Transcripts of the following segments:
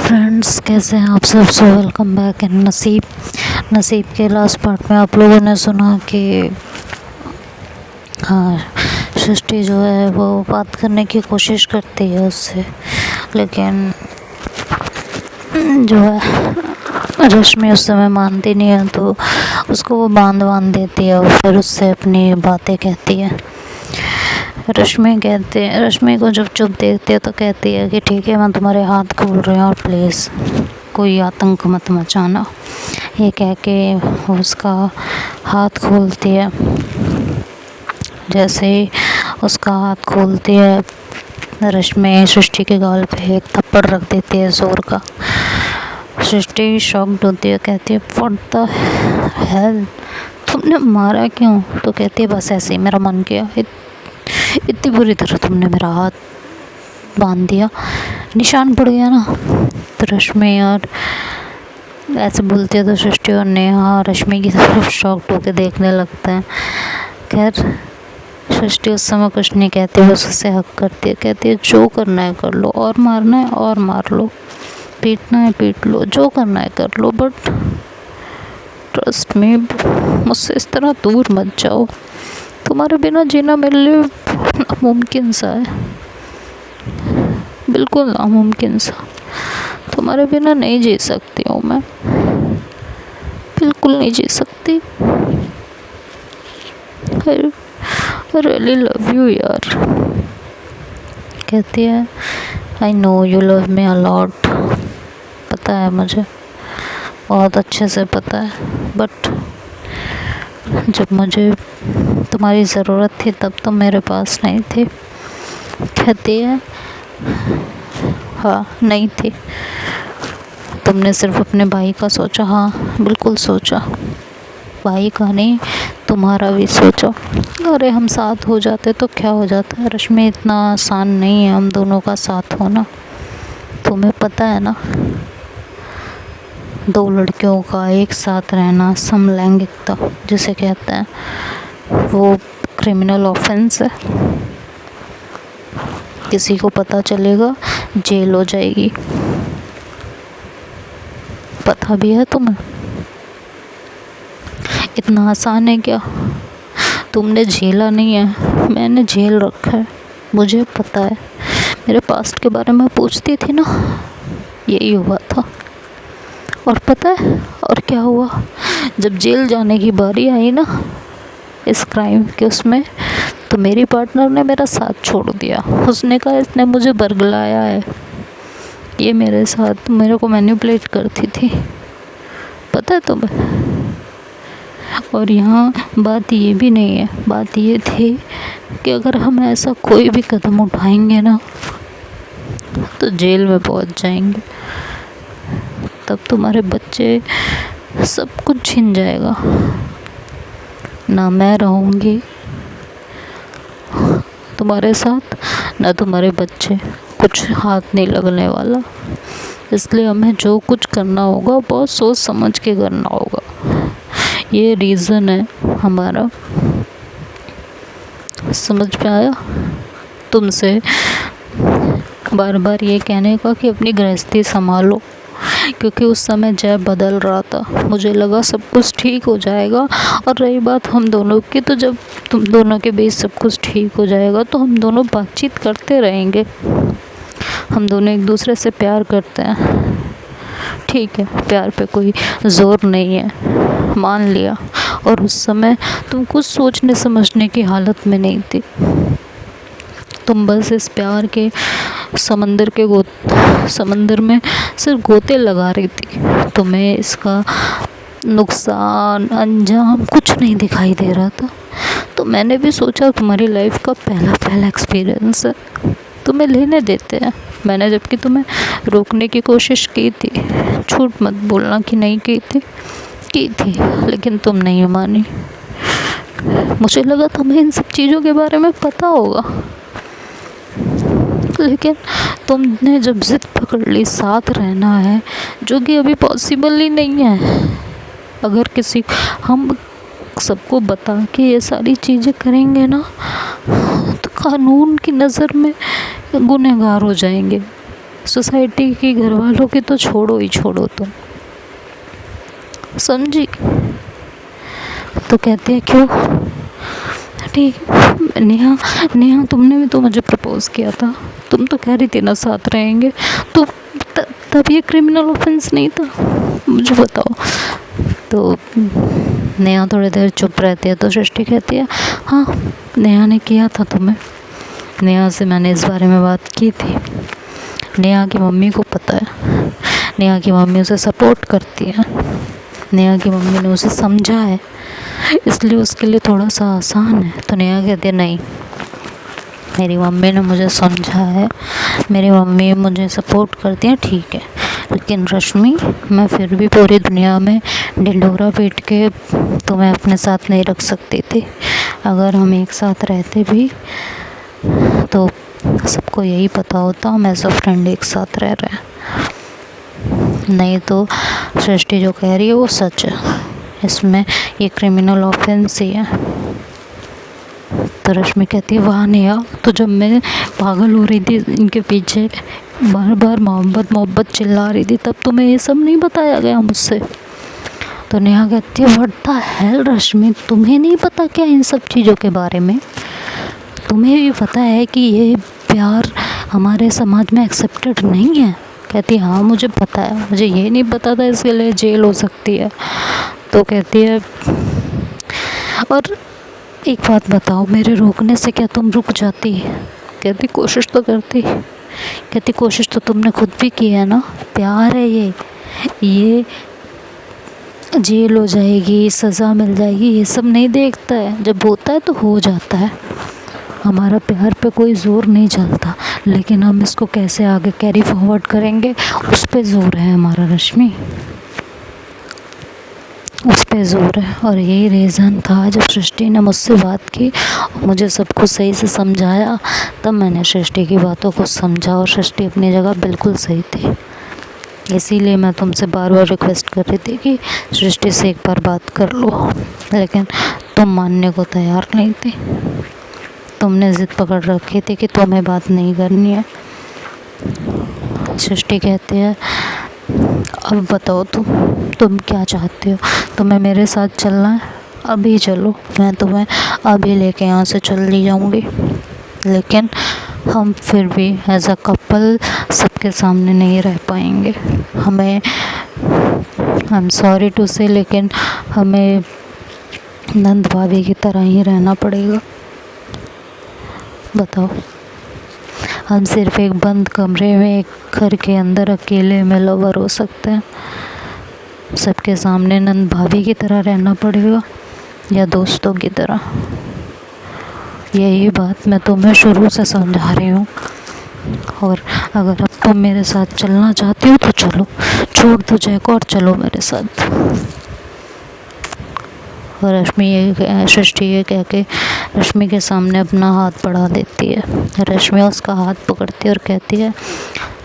Friends, कैसे हैं आप सब। सो वेलकम बैक इन नसीब के लास्ट पार्ट में आप लोगों ने सुना कि हाँ, सृष्टि जो है वो बात करने की कोशिश करती है उससे, लेकिन जो है रश्मि उस समय मानती नहीं है, तो उसको वो बांध देती है और फिर उससे अपनी बातें कहती है। रश्मि को जब चुप देखती है तो कहती है कि ठीक है, मैं तुम्हारे हाथ खोल रही हूँ और प्लीज़ कोई आतंक मत मचाना। ये कह के वो उसका हाथ खोलती है। जैसे ही उसका हाथ खोलती है, रश्मि सृष्टि के गाल पे एक थप्पड़ रख देती है ज़ोर का। सृष्टि शॉक्ड होती है, कहती है व्हाट द हेल, तुमने मारा क्यों? तो कहती है बस ऐसे ही मेरा मन किया, इतनी बुरी तरह तुमने मेरा हाथ बांध दिया, निशान पड़ गया ना। तो रश्मि और ऐसे बोलती है तो सृष्टि और नेहा रश्मि की तरफ शॉक्ड होकर देखने लगते हैं। खैर सृष्टि उस समय कुछ नहीं कहती, बस उससे हक करती है, कहती है जो करना है कर लो, और मारना है और मार लो, पीटना है पीट लो, जो करना है कर लो, बट ट्रस्ट मी, मुझसे इस तरह दूर मत जाओ। तुम्हारे बिना जीना मेरे लिए नामुमकिन सा है, बिल्कुल नामुमकिन सा। तुम्हारे बिना नहीं जी सकती हूँ मैं, बिल्कुल नहीं जी सकती। I really love you यार। कहती है I know you love me a lot, पता है मुझे, बहुत अच्छे से पता है, बट जब मुझे तुम्हारी ज़रूरत थी तब तुम मेरे पास नहीं थे। कहती है हाँ नहीं थी, तुमने सिर्फ अपने भाई का सोचा। हाँ बिल्कुल सोचा, भाई का नहीं तुम्हारा भी सोचा। अरे हम साथ हो जाते तो क्या हो जाता है रश्मि, इतना आसान नहीं है हम दोनों का साथ होना, तुम्हें पता है ना। दो लड़कियों का एक साथ रहना समलैंगिकता जिसे कहते हैं, वो क्रिमिनल ऑफेंस है। किसी को पता चलेगा जेल हो जाएगी, पता भी है तुम्हें। इतना आसान है क्या? तुमने झेला नहीं है, मैंने झेल रखा है, मुझे पता है। मेरे पास्ट के बारे में पूछती थी ना, यही हुआ था। और पता है और क्या हुआ? जब जेल जाने की बारी आई ना इस क्राइम के उसमें, तो मेरी पार्टनर ने मेरा साथ छोड़ दिया। उसने कहा इसने मुझे बरगलाया है, ये मेरे साथ मेरे को मैनिपुलेट करती थी, पता है तुम्हें। और यहाँ बात ये भी नहीं है, बात ये थी कि अगर हम ऐसा कोई भी कदम उठाएंगे ना तो जेल में पहुँच जाएंगे, तब तुम्हारे बच्चे सब कुछ छिन जाएगा, ना मैं रहूँगी तुम्हारे साथ, ना तुम्हारे बच्चे, कुछ हाथ नहीं लगने वाला। इसलिए हमें जो कुछ करना होगा बहुत सोच समझ के करना होगा, ये रीज़न है हमारा। समझ में आया? तुमसे बार बार ये कहने का कि अपनी गृहस्थी संभालो, क्योंकि उस समय जय बदल रहा था, मुझे लगा सब कुछ ठीक हो जाएगा। और रही बात हम दोनों की, तो जब तुम दोनों के बीच सब कुछ ठीक हो जाएगा तो हम दोनों बातचीत करते रहेंगे। हम दोनों एक दूसरे से प्यार करते हैं, ठीक है, प्यार पे कोई ज़ोर नहीं है, मान लिया। और उस समय तुम कुछ सोचने समझने की हालत में नहीं थी, तुम बस इस प्यार के समंदर में सिर्फ गोते लगा रही थी। तुम्हें इसका नुकसान अंजाम कुछ नहीं दिखाई दे रहा था। तो मैंने भी सोचा तुम्हारी लाइफ का पहला एक्सपीरियंस है, तुम्हें लेने देते हैं। मैंने जबकि तुम्हें रोकने की कोशिश की थी, झूठ मत बोलना कि नहीं की थी, लेकिन तुम नहीं मानी। मुझे लगा तुम्हें इन सब चीज़ों के बारे में पता होगा, लेकिन तुमने जब ज़िद पकड़ ली साथ रहना है, जो कि अभी पॉसिबल ही नहीं है। अगर हम सबको बता के ये सारी चीज़ें करेंगे ना तो कानून की नज़र में गुनहगार हो जाएंगे। सोसाइटी की, घर वालों की तो छोड़ो ही छोड़ो, तुम समझी। तो कहती है क्यों, ठीक नेहा, नेहा तुमने भी तो मुझे प्रपोज किया था, तुम तो कह रही थी ना साथ रहेंगे, तो तब ये क्रिमिनल ऑफेंस नहीं था, मुझे बताओ। तो नेहा थोड़ी देर चुप रहती है, तो सृष्टि कहती है हाँ नेहा ने किया था तुम्हें, नेहा से मैंने इस बारे में बात की थी, नेहा की मम्मी को पता है, नेहा की मम्मी उसे सपोर्ट करती है, नेहा की मम्मी ने उसे समझा है, इसलिए उसके लिए थोड़ा सा आसान है। तो नेहा कहती है नहीं, मेरी मम्मी ने मुझे समझा है, मेरी मम्मी मुझे सपोर्ट करती है, ठीक है, लेकिन रश्मि मैं फिर भी पूरी दुनिया में ढिंढोरा पीट के तुम्हें अपने साथ नहीं रख सकती थी। अगर हम एक साथ रहते भी तो सबको यही पता होता हम एज अ फ्रेंड एक साथ रह रहे हैं। नहीं तो सृष्टि जो कह रही है वो सच है, इसमें ये क्रिमिनल ऑफेंस ही है। तो रश्मि कहती है वाह नेहा, तो जब मैं पागल हो रही थी इनके पीछे, बार बार मोहब्बत मोहब्बत चिल्ला रही थी, तब तुम्हें ये सब नहीं बताया गया मुझसे। तो नेहा कहती है व्हाट द हेल रश्मि, तुम्हें नहीं पता क्या इन सब चीज़ों के बारे में, तुम्हें भी पता है कि ये प्यार हमारे समाज में एक्सेप्टेड नहीं है। कहती है हाँ मुझे पता है, मुझे ये नहीं पता था इसके लिए जेल हो सकती है। तो कहती है और एक बात बताओ, मेरे रोकने से क्या तुम रुक जाती? कहती कोशिश तो करती, कहती कोशिश तो तुमने खुद भी की है ना, प्यार है ये जेल हो जाएगी, सज़ा मिल जाएगी, ये सब नहीं देखता है, जब होता है तो हो जाता है। हमारा प्यार पे कोई ज़ोर नहीं चलता, लेकिन हम इसको कैसे आगे कैरी फॉरवर्ड करेंगे उस पे ज़ोर है हमारा रश्मि, उस पे ज़ोर है। और यही रीज़न था जब सृष्टि ने मुझसे बात की और मुझे सब कुछ सही से समझाया, तब मैंने सृष्टि की बातों को समझा और सृष्टि अपनी जगह बिल्कुल सही थी। इसीलिए मैं तुमसे बार बार रिक्वेस्ट कर रही थी कि सृष्टि से एक बार बात कर लो, लेकिन तुम मानने को तैयार नहीं थी। तुमने ज़िद पकड़ रखी थी कि तुम्हें बात नहीं करनी है। सृष्टि कहती है अब बताओ तुम क्या चाहते हो, तुम्हें मेरे साथ चलना है? अभी चलो, मैं तुम्हें अभी लेके यहाँ से चली जाऊँगी, लेकिन हम फिर भी एज अ कपल सबके सामने नहीं रह पाएंगे। हमें आई एम सॉरी टू से, लेकिन हमें नंद भाभी की तरह ही रहना पड़ेगा। बताओ, हम सिर्फ एक बंद कमरे में एक घर के अंदर अकेले में लवर हो सकते हैं, सबके सामने नंद भाभी की तरह रहना पड़ेगा या दोस्तों की तरह? यही बात मैं तुम्हें शुरू से समझा रही हूँ। और अगर अब तुम मेरे साथ चलना चाहती हो तो चलो, छोड़ दो जैको और चलो मेरे साथ। और सृष्टि ये कह के रश्मि के सामने अपना हाथ बढ़ा देती है। रश्मि उसका हाथ पकड़ती है और कहती है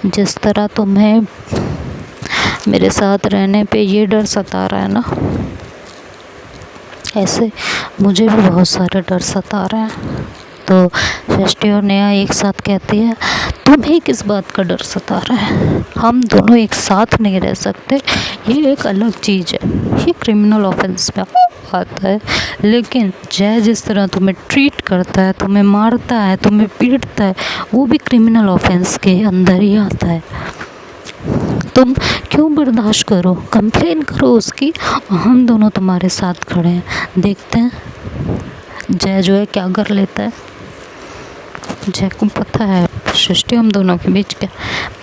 जिस तरह तुम्हें मेरे साथ रहने पे ये डर सता रहा है ना, ऐसे मुझे भी बहुत सारे डर सता रहे हैं। तो सृष्टि और नेहा एक साथ कहती है तुम्हें किस बात का डर सता रहा है, हम दोनों एक साथ नहीं रह सकते, ये एक अलग चीज़ है, ये क्रिमिनल ऑफेंस में आता है। लेकिन जय जिस तरह तुम्हें ट्रीट करता है, तुम्हें मारता है, तुम्हें पीटता है, वो भी क्रिमिनल ऑफेंस के अंदर ही आता है। तुम क्यों बर्दाश्त करो, कंप्लेन करो उसकी, हम दोनों तुम्हारे साथ खड़े हैं, देखते हैं जय जो है क्या कर लेता है। जय को पता है सृष्टि हम दोनों के बीच क्या,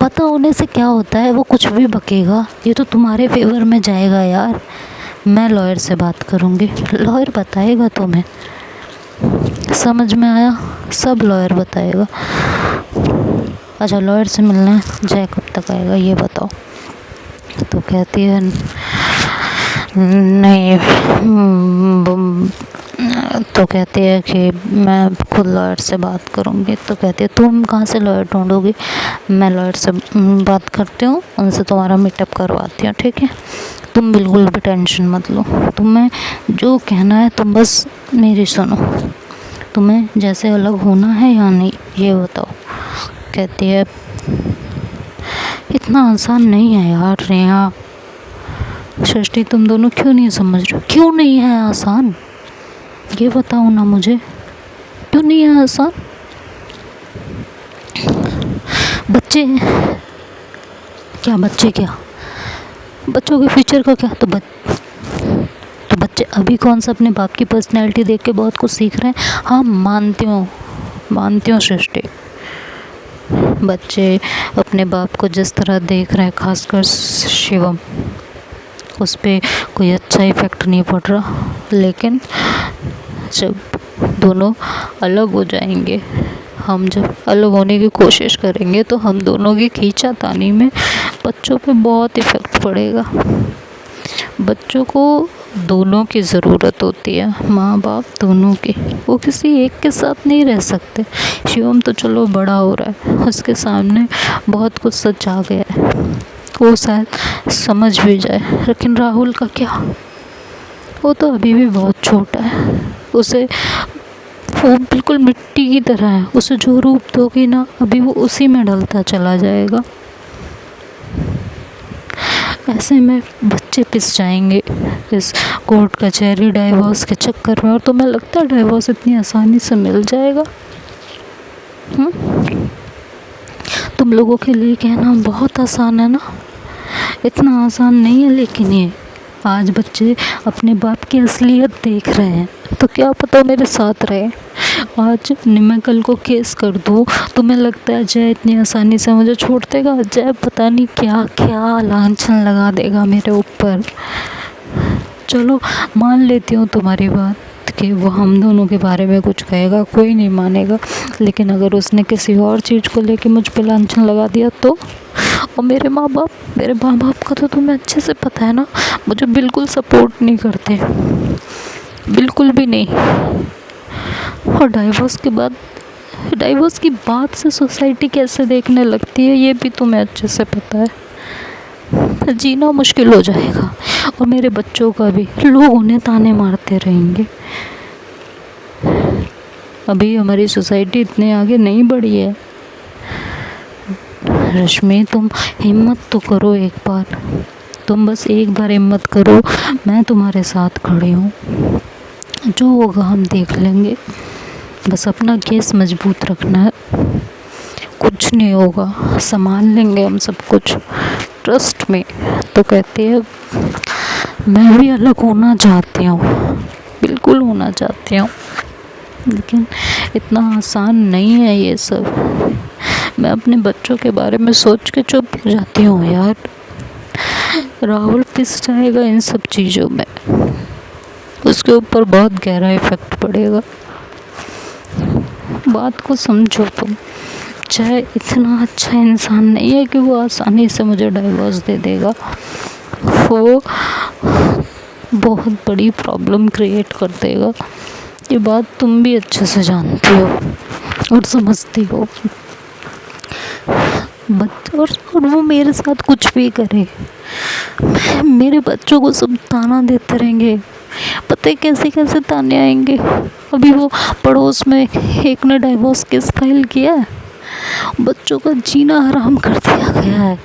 पता होने से क्या होता है, वो कुछ भी बकेगा, ये तो तुम्हारे फेवर में जाएगा यार। मैं लॉयर से बात करूँगी, लॉयर बताएगा तुम्हें, समझ में आया, सब लॉयर बताएगा। अच्छा लॉयर से मिलना है, जय कब तक आएगा ये बताओ? तो कहती है नहीं, तो कहती है कि मैं खुद लॉयर से बात करूँगी। तो कहती है तुम कहाँ से लॉयर ढूंढोगी, मैं लॉयर से बात करती हूँ, उनसे तुम्हारा मीटअप करवाती हूँ, ठीक है? तुम बिल्कुल भी टेंशन मत लो, तुम्हें जो कहना है तुम बस मेरी सुनो, तुम्हें जैसे अलग होना है या नहीं ये बताओ। कहती है इतना आसान नहीं है यार रेहा। सृष्टि तुम दोनों क्यों नहीं समझ रहे हो? क्यों नहीं है आसान, ये बताओ ना मुझे, क्यों नहीं है आसान? बच्चे क्या, बच्चे क्या, बच्चों के फ्यूचर का क्या? तो बच्चे अभी कौन सा अपने बाप की पर्सनैलिटी देख के बहुत कुछ सीख रहे हैं। हाँ मानती हूँ सृष्टि, बच्चे अपने बाप को जिस तरह देख रहे हैं, खासकर शिवम, उस पर कोई अच्छा इफ़ेक्ट नहीं पड़ रहा। लेकिन जब दोनों अलग हो जाएंगे, हम जब अलग होने की कोशिश करेंगे तो हम दोनों की खींचातानी में बच्चों पे बहुत इफ़ेक्ट पड़ेगा। बच्चों को दोनों की ज़रूरत होती है, माँ बाप दोनों की, वो किसी एक के साथ नहीं रह सकते। शिवम तो चलो बड़ा हो रहा है, उसके सामने बहुत कुछ सच आ गया है, वो शायद समझ भी जाए। लेकिन राहुल का क्या, वो तो अभी भी बहुत छोटा है, उसे वो बिल्कुल मिट्टी की तरह है, उसे जो रूप दोगी ना अभी वो उसी में ढलता चला जाएगा। ऐसे में बच्चे पिस जाएंगे इस कोर्ट कचहरी डाइवोर्स के चक्कर में। और तुम्हें लगता है डाइवोर्स इतनी आसानी से मिल जाएगा? तुम लोगों के लिए कहना बहुत आसान है ना, इतना आसान नहीं है। लेकिन ये आज बच्चे अपने बाप की असलियत देख रहे हैं, तो क्या पता मेरे साथ रहे। आज मैं कल को केस कर दूँ, तुम्हें लगता है जय इतनी आसानी से मुझे छोड़ देगा? जय पता नहीं क्या क्या लांछन लगा देगा मेरे ऊपर। चलो मान लेती हूँ तुम्हारी बात कि वो हम दोनों के बारे में कुछ कहेगा, कोई नहीं मानेगा। लेकिन अगर उसने किसी और चीज़ को लेके मुझ पे लांछन लगा दिया तो? और मेरे माँ बाप का तो तुम्हें अच्छे से पता है ना, मुझे बिल्कुल सपोर्ट नहीं करते, बिल्कुल भी नहीं। और डाइवोर्स की बात से सोसाइटी कैसे देखने लगती है ये भी तुम्हें अच्छे से पता है। जीना मुश्किल हो जाएगा, और मेरे बच्चों का भी, लोग उन्हें ताने मारते रहेंगे। अभी हमारी सोसाइटी इतने आगे नहीं बढ़ी है। रश्मि तुम हिम्मत तो करो एक बार, तुम बस एक बार हिम्मत करो, मैं तुम्हारे साथ खड़ी हूँ, जो होगा हम देख लेंगे। बस अपना केस मजबूत रखना है, कुछ नहीं होगा, संभाल लेंगे हम सब कुछ, ट्रस्ट में। तो कहती है मैं भी अलग होना चाहती हूँ, बिल्कुल होना चाहती हूँ, लेकिन इतना आसान नहीं है ये सब। मैं अपने बच्चों के बारे में सोच के चुप हो जाती हूँ यार। राहुल पिस जाएगा इन सब चीज़ों में, उसके ऊपर बहुत गहरा इफ़ेक्ट पड़ेगा। बात को समझो तुम, चाहे इतना अच्छा इंसान नहीं है कि वो आसानी से मुझे डाइवोर्स दे देगा, वो बहुत बड़ी प्रॉब्लम क्रिएट कर देगा। ये बात तुम भी अच्छे से जानती हो और समझती हो। और वो मेरे साथ कुछ भी करे, मेरे बच्चों को सब ताना देते रहेंगे, पता है कैसे कैसे ताने आएंगे। अभी वो पड़ोस में एक ने डाइवोर्स केस फाइल किया है, बच्चों का जीना हराम कर दिया गया है,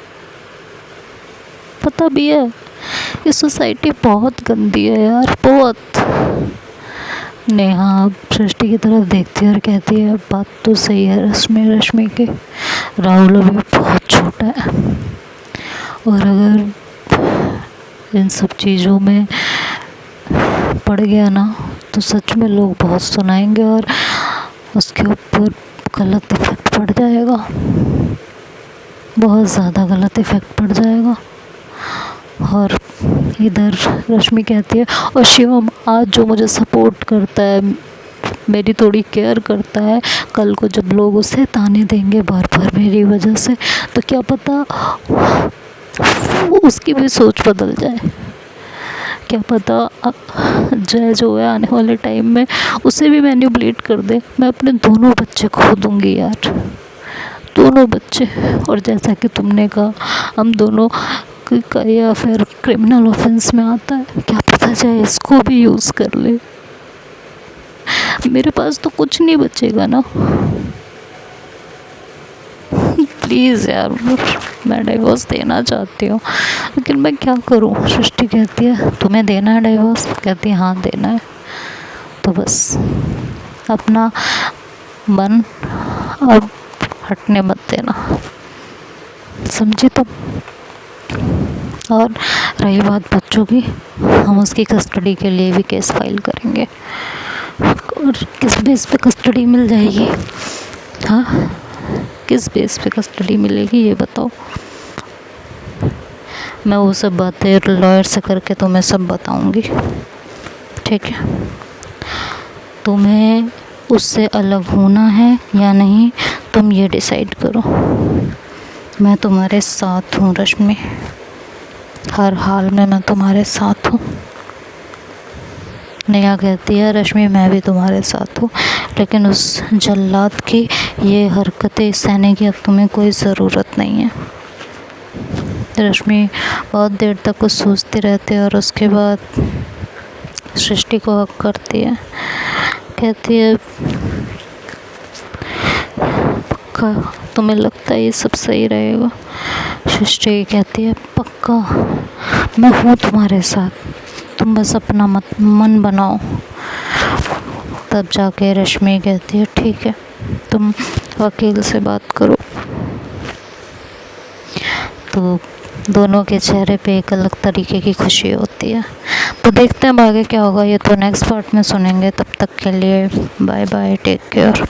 पता भी है। ये सोसाइटी बहुत गंदी है यार, बहुत। नेहा सृष्टि की तरफ देखती है और कहती है बात तो सही है रश्मि के, राहुल अभी बहुत छोटा है, और अगर इन सब चीज़ों में पड़ गया ना तो सच में लोग बहुत सुनाएंगे और उसके ऊपर गलत इफ़ेक्ट पड़ जाएगा, बहुत ज़्यादा गलत इफ़ेक्ट पड़ जाएगा। और इधर रश्मि कहती है और शिवम आज जो मुझे सपोर्ट करता है, मेरी थोड़ी केयर करता है, कल को जब लोग उसे ताने देंगे बार बार मेरी वजह से, तो क्या पता उसकी भी सोच बदल जाए। क्या पता जय जो है आने वाले टाइम में उसे भी मैनिपुलेट कर दे। मैं अपने दोनों बच्चे खो दूँगी यार, दोनों बच्चे। और जैसा कि तुमने कहा हम दोनों का या फिर क्रिमिनल ऑफेंस में आता है, क्या पता चाहे इसको भी यूज़ कर ले। मेरे पास तो कुछ नहीं बचेगा ना। प्लीज़ यार। मैं डिवोर्स देना चाहती हूँ, लेकिन मैं क्या करूँ। सृष्टि कहती है तुम्हें देना है डिवोर्स, कहती है हाँ देना है। तो बस अपना मन अब हटने मत देना, समझी तुम। और रही बात बच्चों की, हम उसकी कस्टडी के लिए भी केस फाइल करेंगे। और किस बेस पे कस्टडी मिल जाएगी? हाँ, किस बेस पे कस्टडी मिलेगी ये बताओ। मैं वो सब बातें लॉयर से करके तुम्हें सब बताऊंगी, ठीक है। तुम्हें उससे अलग होना है या नहीं, तुम ये डिसाइड करो। मैं तुम्हारे साथ हूँ रश्मि, हर हाल में मैं तुम्हारे साथ हूँ। नेहा कहती है रश्मि मैं भी तुम्हारे साथ हूँ, लेकिन उस जल्लाद की ये हरकतें सहने की अब तुम्हें कोई ज़रूरत नहीं है। रश्मि बहुत देर तक कुछ सोचती रहती है और उसके बाद सृष्टि को हक करती है। कहती है पक्का तुम्हें लगता है ये सब सही रहेगा? सृष्टि कहती है पक्का मैं हूँ तुम्हारे साथ, तुम बस अपना मन बनाओ। तब जाके रश्मि कहती है ठीक है तुम वकील से बात करो। तो दोनों के चेहरे पे एक अलग तरीके की खुशी होती है। तो देखते हैं आगे क्या होगा, ये तो नेक्स्ट पार्ट में सुनेंगे। तब तक के लिए बाय बाय, टेक केयर।